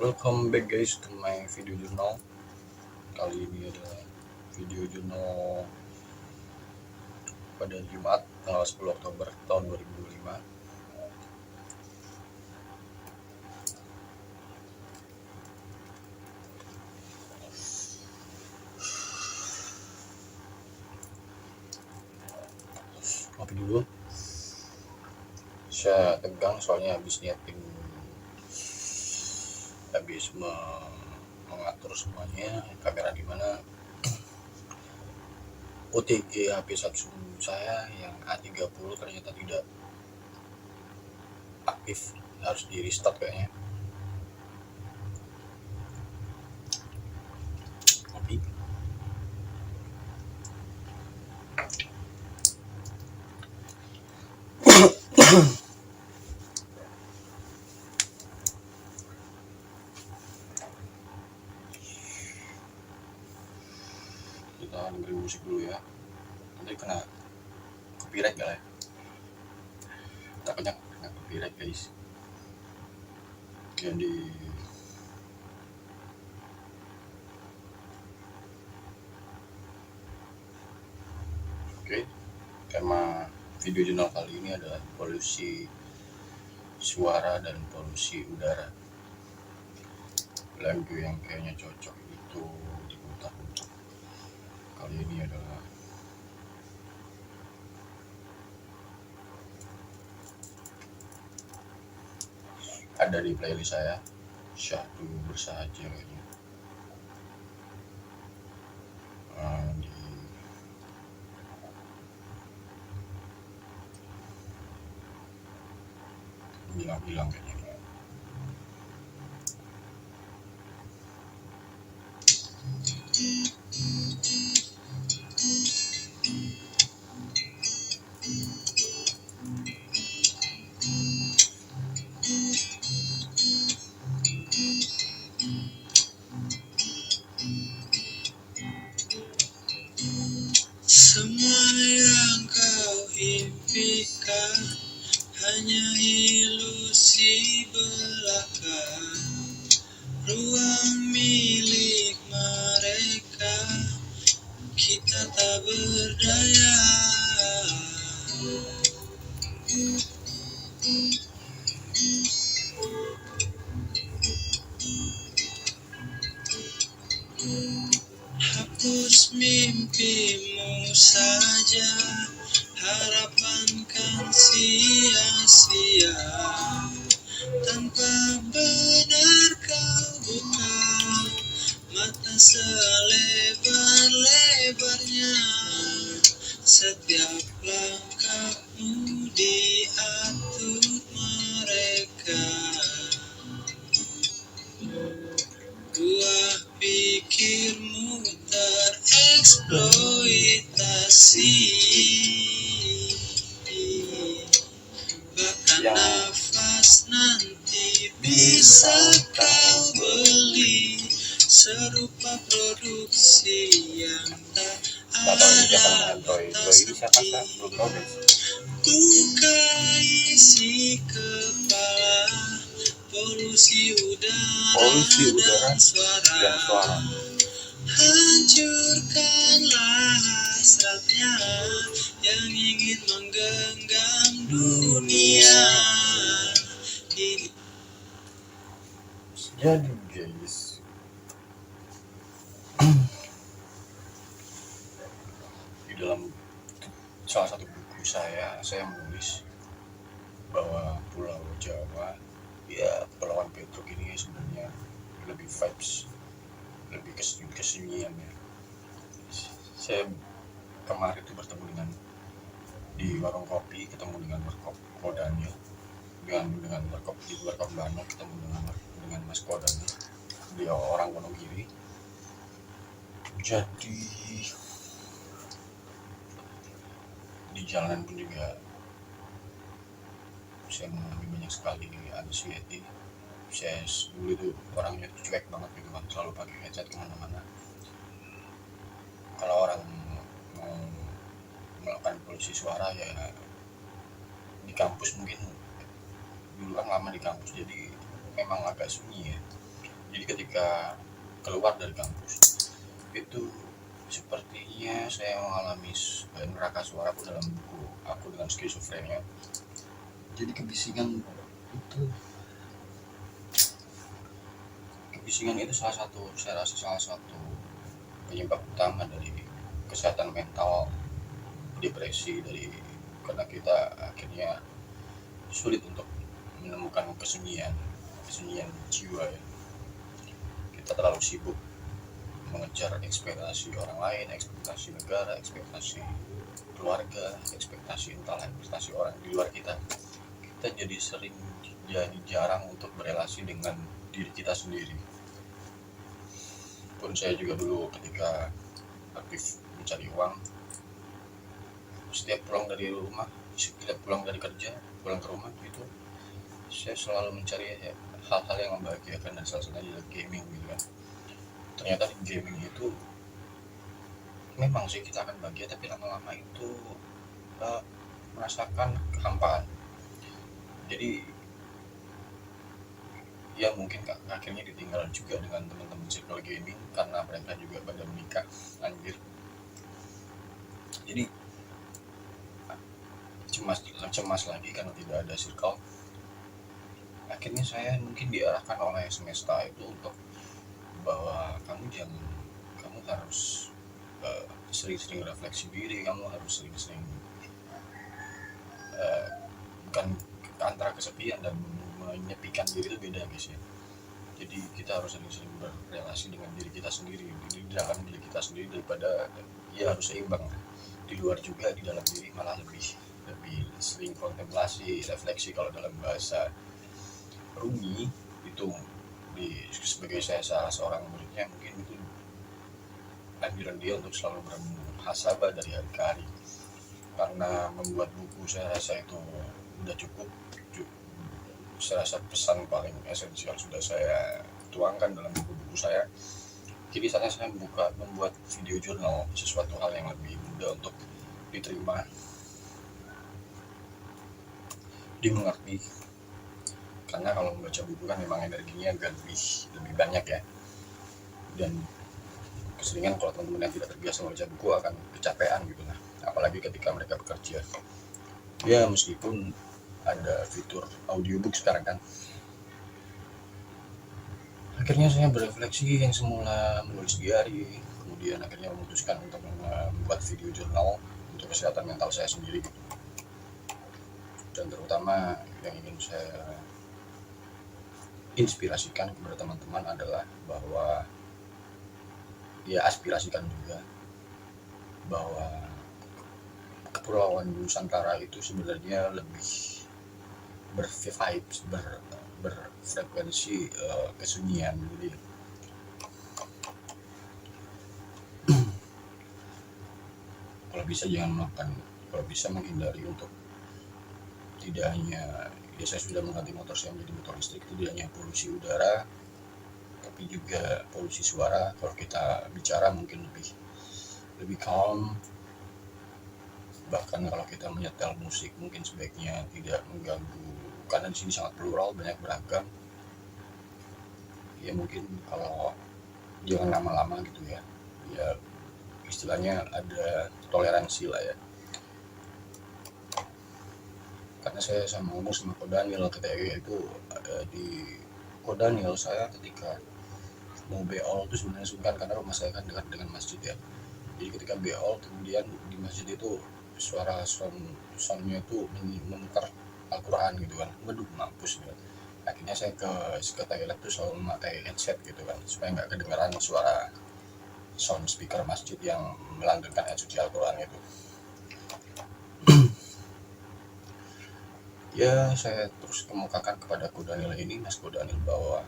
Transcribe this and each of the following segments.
Welcome back guys to my video journal. Kali ini adalah video journal pada Jumat tanggal 10 Oktober tahun 2025. Kopi dulu. Saya tegang soalnya habis mengatur semuanya, kamera di mana, OTG HP Samsung saya yang A30 ternyata tidak aktif, harus di restart kayaknya. Kopi. Kita dengerin musik dulu ya, nanti kena copyright gak ya? Takutnya kena copyright guys. Jadi oke, tema video jurnal kali ini adalah polusi suara dan polusi udara. Lagu yang kayaknya cocok itu diputar-putar kali ini adalah ada di playlist saya, Syahdu Bersahaja kayaknya. Hilang kayaknya. Semua yang kau impikan hanya ilusi belaka, ruang milik mereka, kita tak berdaya. Hapus mimpimu saja, harapan kan sia-sia. Tanpa benar kau buka mata selebar-lebarnya, setiap langkahmu diatur mereka. Buah pikirmu tereksploitasi, bahkan nafas nanti bisa kau beli, serupa produksi yang tak ada seperti. Buka isi kepala, polusi udara dan suara. Hancurkanlah hasratnya yang ingin menggenggam dunia ini. Jadi guys, di dalam salah satu buku saya menulis bahwa Pulau Jawa, ya Kepulauan Petruk ini sebenarnya lebih vibes, lebih kesunyian ya. Saya kemarin itu bertemu di warung kopi, ketemu dengan Warkop Daniel, dengan warkop di Warkop Bandung, ketemu dengan Mas Kodani, dia orang Wonogiri. Jadi di jalanan pun juga saya mengalami banyak sekali anxiety. Saya dulu itu orangnya cuek banget gitu kan, selalu pakai headset kemana-mana. Kalau orang mau melakukan polusi suara ya di kampus, mungkin dulu kan lama di kampus jadi memang agak sunyi ya. Jadi ketika keluar dari kampus itu sepertinya saya mengalami neraka suara pun dalam buku Aku dengan Skizofrenia. Jadi kebisingan itu saya rasa salah satu penyebab utama dari kesehatan mental, depresi, karena kita akhirnya sulit untuk menemukan kesunyian jiwa ya. Kita terlalu sibuk mengejar ekspektasi orang lain, ekspektasi negara, ekspektasi keluarga, ekspektasi orang di luar kita. Kita jadi jarang untuk berelasi dengan diri kita sendiri. Pun saya juga dulu ketika aktif mencari uang, setiap pulang dari kerja, pulang ke rumah gitu, saya selalu mencari hal-hal yang membahagiakan, dan salah satunya adalah gaming gitu kan. Ternyata di gaming itu memang sih kita akan bahagia, tapi lama-lama itu merasakan kehampaan. Jadi ya mungkin akhirnya ditinggal juga dengan teman-teman circle gaming karena mereka juga pada menikah, anjir. Jadi cemas lagi karena tidak ada circle. Akhirnya saya mungkin diarahkan oleh semesta itu untuk bahwa kamu harus sering-sering refleksi diri, kamu harus sering-sering bukan antara kesepian dan menyepikan diri itu beda guys ya. Jadi kita harus sering-sering berrelasi dengan diri kita sendiri, di dalam diri kita sendiri, daripada ya harus seimbang di luar juga, di dalam diri malah lebih sering kontemplasi, refleksi. Kalau dalam bahasa Rumi itu sebagai saya salah seorang muridnya, mungkin itu anjuran dia untuk selalu bermuhasabah dari hari ke hari, karena membuat buku saya rasa itu udah cukup. Saya rasa pesan paling esensial sudah saya tuangkan dalam buku-buku saya. Jadi saatnya saya membuat video jurnal, sesuatu hal yang lebih mudah untuk diterima, dimengerti. Karena kalau membaca buku kan memang energinya agak lebih banyak ya, dan keseringan kalau teman-teman yang tidak terbiasa membaca buku akan kecapean gitu lah, apalagi ketika mereka bekerja. Ya meskipun ada fitur audiobook sekarang kan. Akhirnya saya berefleksi, yang semula menulis diary, kemudian akhirnya memutuskan untuk membuat video jurnal untuk kesehatan mental saya sendiri gitu. Dan terutama yang ingin saya inspirasikan kepada teman-teman adalah bahwa ya aspirasikan juga bahwa Kepulauan Nusantara itu sebenarnya lebih berfrekuensi kesunyian. Jadi kalau bisa menghindari untuk tidak hanya ya, saya sudah mengganti motor saya menjadi motor listrik, tidak hanya polusi udara tapi juga polusi suara. Kalau kita bicara mungkin lebih calm. Bahkan kalau kita menyetel musik mungkin sebaiknya tidak mengganggu, karena di sini sangat plural, banyak beragam. Ya mungkin kalau jangan lama-lama gitu ya. Ya istilahnya ada toleransi lah ya. Karena saya ngomong sama Kodanil ketika itu di Kodanil, saya ketika mau beol itu sebenarnya sungkan karena rumah saya kan dekat dengan masjid ya. Jadi ketika beol kemudian di masjid itu suara soundnya itu memutar Al-Quran gitu kan, waduh mampus gitu. Akhirnya saya ke toilet tuh selalu memakai headset gitu kan, supaya nggak kedengaran suara sound speaker masjid yang melantunkan ayat suci Al-Quran itu. Ya saya terus kemukakan kepada Kodanil ini, Mas Kodanil, bahwa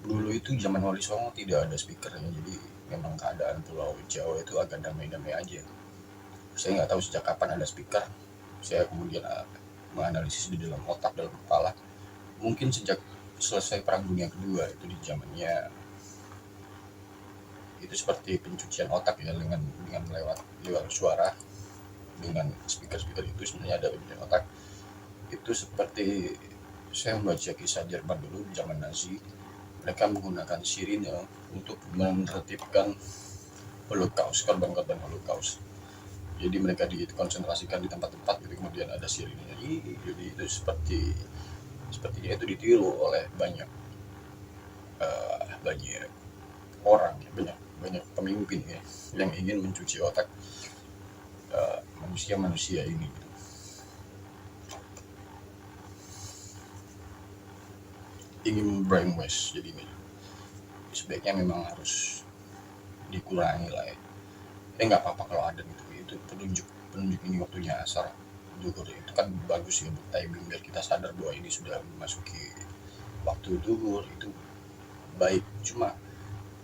dulu itu zaman Wali Songo tidak ada speakernya, jadi memang keadaan Pulau Jawa itu agak damai-damai aja. Saya nggak tahu sejak kapan ada speaker. Saya kemudian menganalisis di dalam otak, dalam kepala, mungkin sejak selesai Perang Dunia Kedua, itu di zamannya itu seperti pencucian otak ya, dengan lewat suara, dengan speaker itu sebenarnya ada pencucian otak. Itu seperti saya membaca kisah Jerman dulu di zaman Nazi, mereka menggunakan sirine untuk menertibkan Holocaust, korban-korban Holocaust. Jadi mereka dikonsentrasikan di tempat-tempat gitu, kemudian ada sirinenya. Jadi itu sepertinya itu ditiru oleh banyak orang, banyak pemimpin ya, yang ingin mencuci otak manusia ini gitu. Ingin brainwash, jadi sebaiknya memang harus dikurangi lah ya. Nggak apa-apa kalau ada gitu, itu penunjuk ini waktunya asar duhur, itu kan bagus ya untuk timing, biar kita sadar bahwa ini sudah memasuki waktu duhur, itu baik. Cuma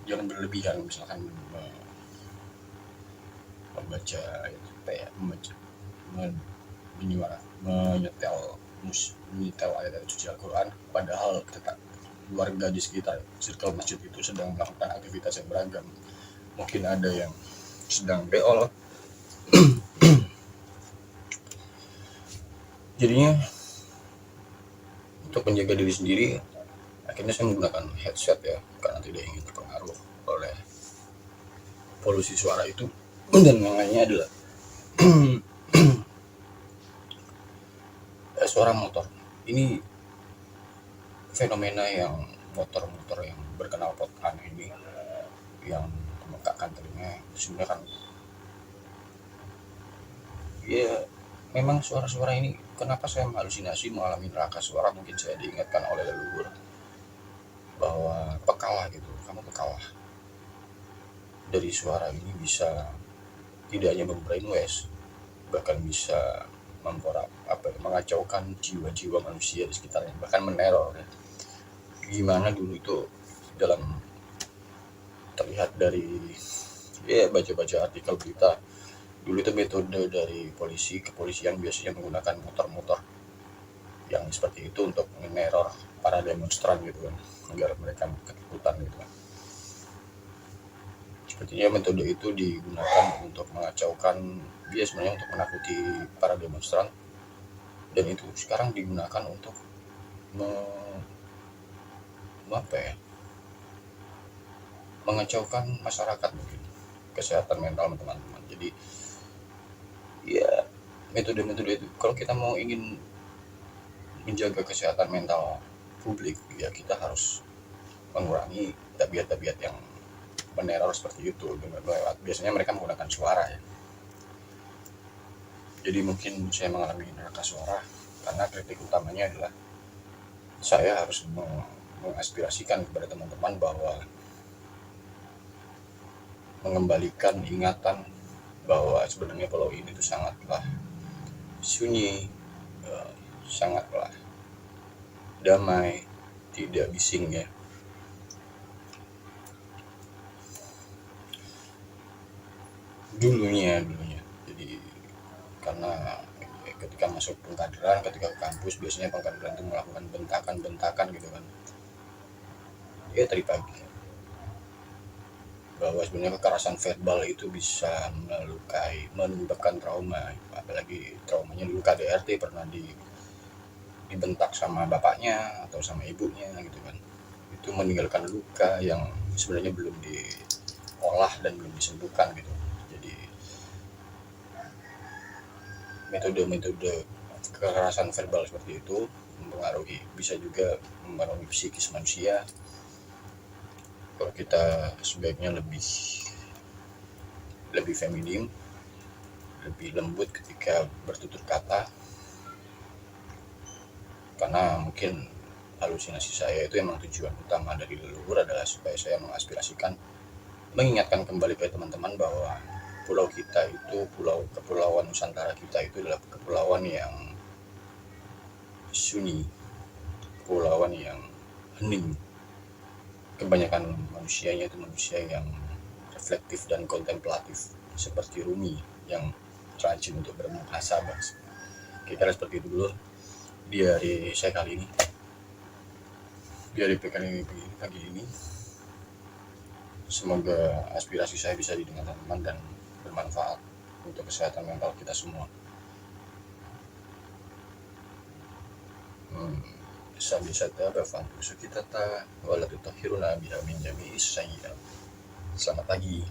jangan berlebihan, misalkan menyetel ayat suci Al-Quran, padahal warga di sekitar circle masjid itu sedang melakukan aktivitas yang beragam. Mungkin ada yang sedang beol. Jadinya untuk menjaga diri sendiri, akhirnya saya menggunakan headset ya, karena tidak ingin terpengaruh oleh polusi suara itu. Dan yang lainnya adalah suara motor. Ini fenomena yang motor-motor yang berknalpot aneh ini, yang memekakkan telinga, sebenarnya kan ya memang suara-suara ini, kenapa saya menghalusinasi, mengalami neraka suara, mungkin saya diingatkan oleh leluhur bahwa pekalah gitu, kamu pekalah. Dari suara ini bisa tidak hanya membrainwash, bahkan bisa mengacaukan jiwa-jiwa manusia di sekitarnya, bahkan meneror ya. Gimana dulu itu dalam terlihat dari baca-baca artikel berita, dulu itu metode dari kepolisian biasanya menggunakan motor-motor yang seperti itu untuk meneror para demonstran gitu kan, agar mereka ketakutan gitu kan. Sepertinya metode itu digunakan untuk mengacaukan, sebenarnya untuk menakuti para demonstran, dan itu sekarang digunakan untuk mengacaukan masyarakat, mungkin kesehatan mental teman-teman. Jadi ya metode-metode itu, kalau kita mau ingin menjaga kesehatan mental publik, ya kita harus mengurangi tabiat-tabiat yang meneror seperti itu dengan lewat, biasanya mereka menggunakan suara ya. Jadi mungkin saya mengalami neraka suara karena kritik utamanya adalah saya harus mengaspirasikan kepada teman-teman bahwa mengembalikan ingatan bahwa sebenarnya pulau ini itu sangatlah sunyi, sangatlah damai, tidak bising ya. Dulunya. Jadi karena ketika masuk pengkaderan, ketika ke kampus, biasanya pengkaderan itu melakukan bentakan gitu kan. Ya tadi pagi bahwa sebenarnya kekerasan verbal itu bisa menyebabkan trauma, apalagi traumanya dulu KDRT pernah dibentak sama bapaknya atau sama ibunya gitu kan. Itu meninggalkan luka yang sebenarnya belum diolah dan belum disembuhkan gitu. Jadi metode kekerasan verbal seperti itu bisa juga mempengaruhi psikis manusia. Kalau kita sebaiknya lebih feminim, lebih lembut ketika bertutur kata, karena mungkin halusinasi saya itu emang tujuan utama dari leluhur adalah supaya saya mengingatkan kembali ke teman-teman bahwa pulau kita itu, kepulauan Nusantara kita itu adalah kepulauan yang sunyi, kepulauan yang hening. Kebanyakan manusianya itu manusia yang reflektif dan kontemplatif, seperti Rumi yang rajin untuk bermuhasabah. Kira-kira seperti itu dulu diari saya kali ini, diari pagi ini. Semoga aspirasi saya bisa didengar teman-teman dan bermanfaat untuk kesehatan mental kita semua. Sami sadaba fantusukitata walatutahhiruna biha min jami'is sayyi'at. Selamat pagi.